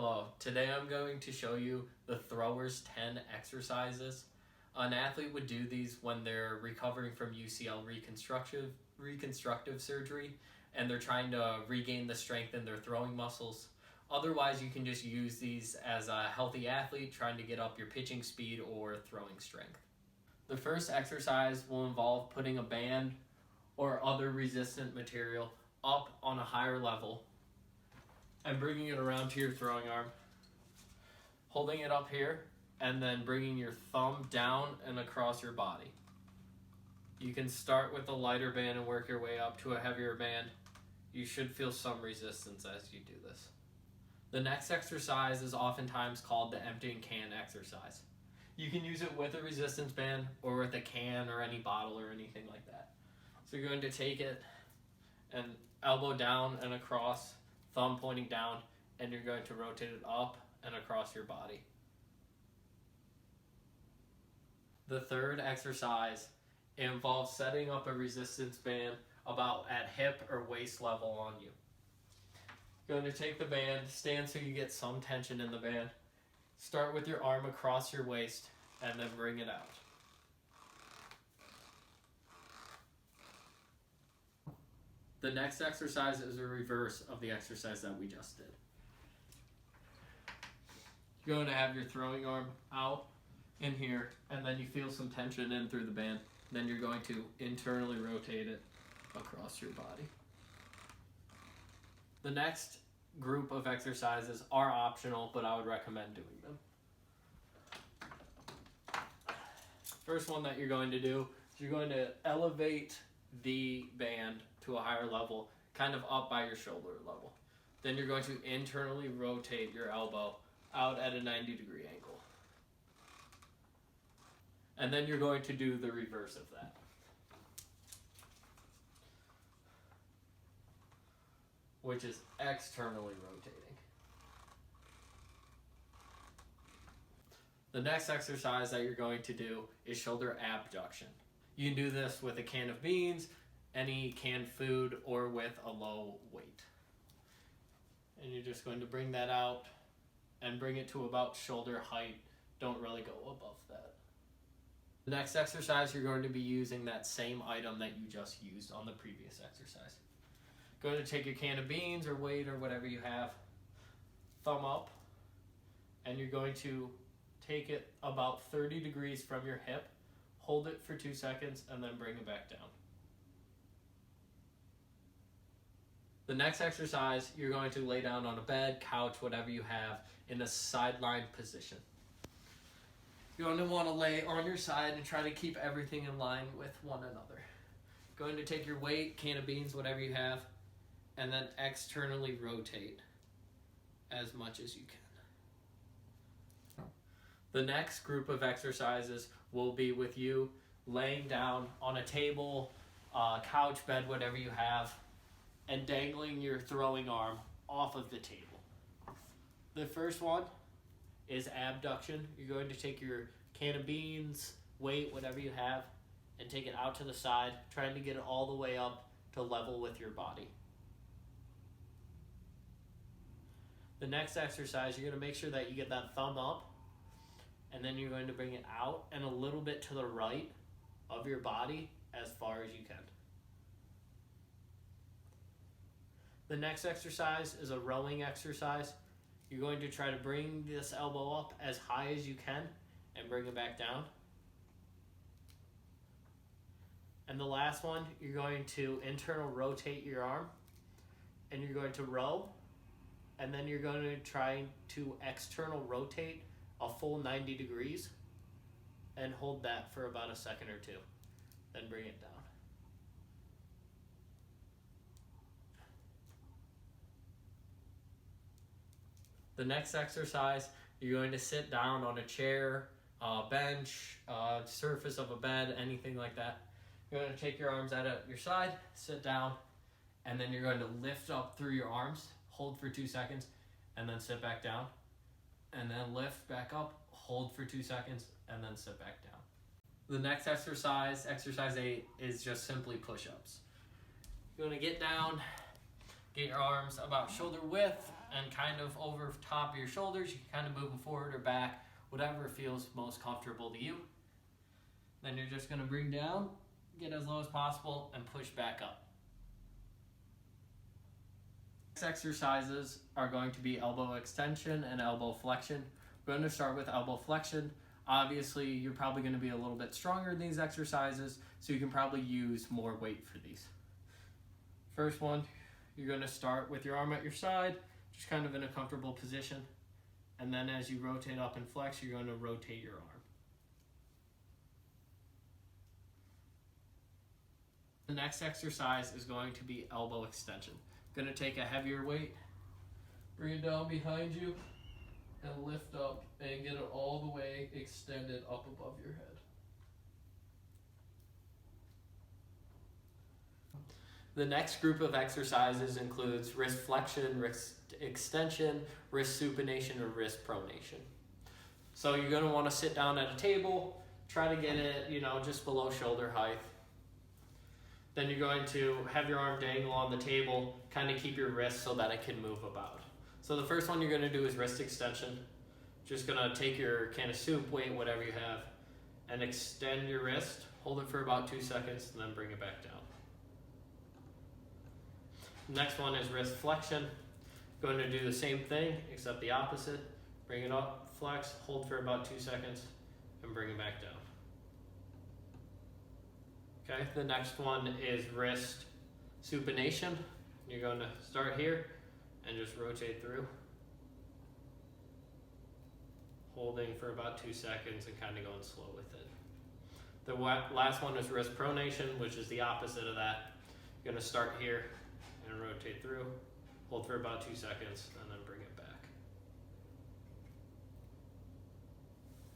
Hello, today I'm going to show you the Throwers 10 exercises. An athlete would do these when they're recovering from UCL reconstructive surgery and they're trying to regain the strength in their throwing muscles. Otherwise, you can just use these as a healthy athlete trying to get up your pitching speed or throwing strength. The first exercise will involve putting a band or other resistant material up on a higher level and bringing it around to your throwing arm, holding it up here, and then bringing your thumb down and across your body. You can start with a lighter band and work your way up to a heavier band. You should feel some resistance as you do this. The next exercise is oftentimes called the emptying can exercise. You can use it with a resistance band or with a can or any bottle or anything like that. So you're going to take it and elbow down and across, thumb pointing down, and you're going to rotate it up and across your body. The third exercise involves setting up a resistance band about at hip or waist level on you. You're going to take the band, stand so you get some tension in the band, start with your arm across your waist, and then bring it out. The next exercise is a reverse of the exercise that we just did. You're going to have your throwing arm out in here, and then you feel some tension in through the band. Then you're going to internally rotate it across your body. The next group of exercises are optional, but I would recommend doing them. First one that you're going to do is you're going to elevate the band to a higher level, kind of up by your shoulder level. Then you're going to internally rotate your elbow out at a 90-degree angle. And then you're going to do the reverse of that. Which is externally rotating. The next exercise that you're going to do is shoulder abduction. You can do this with a can of beans, any canned food, or with a low weight. And you're just going to bring that out and bring it to about shoulder height. Don't really go above that. The next exercise, you're going to be using that same item that you just used on the previous exercise. Going to take your can of beans or weight or whatever you have, thumb up, and you're going to take it about 30 degrees from your hip, hold it for 2 seconds, and then bring it back down. The next exercise, you're going to lay down on a bed, couch, whatever you have, in a sideline position. You're going to want to lay on your side and try to keep everything in line with one another. Going to take your weight, can of beans, whatever you have, and then externally rotate as much as you can. The next group of exercises will be with you laying down on a table, couch, bed, whatever you have, and dangling your throwing arm off of the table. The first one is abduction. You're going to take your can of beans, weight, whatever you have, and take it out to the side, trying to get it all the way up to level with your body. The next exercise, you're going to make sure that you get that thumb up, and then you're going to bring it out and a little bit to the right of your body as far as you can. The next exercise is a rowing exercise. You're going to try to bring this elbow up as high as you can and bring it back down. And the last one, you're going to internal rotate your arm and you're going to row, and then you're going to try to external rotate a full 90 degrees and hold that for about a second or two. Then bring it down. The next exercise, you're going to sit down on a chair, bench, surface of a bed, anything like that. You're going to take your arms out at your side, sit down, and then you're going to lift up through your arms, hold for 2 seconds, and then sit back down. And then lift back up, hold for 2 seconds, and then sit back down. The next exercise, exercise 8, is just simply push-ups. You're going to get down, get your arms about shoulder width, and kind of over top of your shoulders. You can kind of move them forward or back, whatever feels most comfortable to you. Then you're just going to bring down, get as low as possible, and push back up. Next exercises are going to be elbow extension and elbow flexion. We're going to start with elbow flexion. Obviously, you're probably going to be a little bit stronger in these exercises, so you can probably use more weight for these. First one, you're going to start with your arm at your side, just kind of in a comfortable position. And then as you rotate up and flex, you're going to rotate your arm. The next exercise is going to be elbow extension. Going to take a heavier weight, bring it down behind you, and lift up and get it all the way extended up above your head. The next group of exercises includes wrist flexion, wrist extension, wrist supination, or wrist pronation. So you're going to want to sit down at a table, try to get it, just below shoulder height. Then you're going to have your arm dangle on the table, kind of keep your wrist so that it can move about. So the first one you're going to do is wrist extension. Just going to take your can of soup, weight, whatever you have, and extend your wrist. Hold it for about 2 seconds, and then bring it back down. Next one is wrist flexion. Going to do the same thing, except the opposite. Bring it up, flex, hold for about 2 seconds, and bring it back down. Okay, the next one is wrist supination. You're going to start here and just rotate through. Holding for about 2 seconds and kind of going slow with it. The last one is wrist pronation, which is the opposite of that. You're going to start here and rotate through, hold for about 2 seconds, and then bring it back.